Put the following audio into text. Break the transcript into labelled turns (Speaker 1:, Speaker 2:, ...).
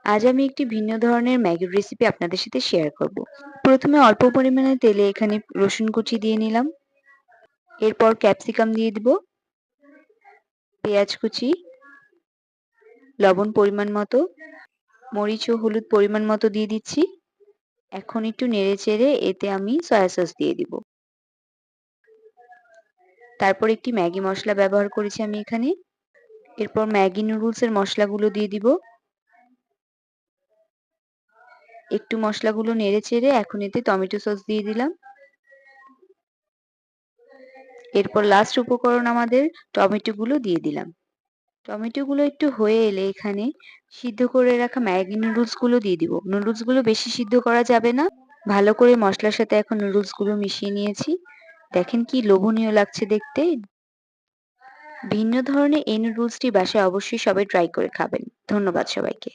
Speaker 1: আজ আমি একটি ভিন্ন ধরনের ম্যাগির রেসিপি আপনাদের সাথে শেয়ার করব। প্রথমে অল্প পরিমাণে তেলে এখানে রসুন কুচি দিয়ে নিলাম। এরপর ক্যাপসিকাম দিয়ে দিব, পেঁয়াজ কুচি, লবণ পরিমাণ মতো, মরিচ ও হলুদ পরিমাণ মতো দিয়ে দিচ্ছি। এখন একটু নেড়েচেড়ে এতে আমি সয়া সস দিয়ে দিব। তারপর একটি ম্যাগি মসলা ব্যবহার করেছি আমি এখানে। এরপর ম্যাগি নুডলসের মসলাগুলো দিয়ে দিব। একটু মসলাগুলো নেড়েচেড়ে এখন এতে টমেটো সস দিয়ে দিলাম। এরপর লাস্ট উপকরণ আমাদের টমেটোগুলো দিয়ে দিলাম। টমেটোগুলো একটু হয়ে এলে এখানে সিদ্ধ করে রাখা ম্যাগি নুডলসগুলো দিয়ে দিব। নুডলসগুলো বেশি সিদ্ধ করা যাবে না। ভালো করে মসলার সাথে এখন নুডলসগুলো মিশিয়ে নিয়েছি। দেখেন কি লোভনীয় লাগছে দেখতে। ভিন্ন ধরনের এই নুডলসটি বাসায় অবশ্যই সবাই ট্রাই করে খাবেন। ধন্যবাদ সবাইকে।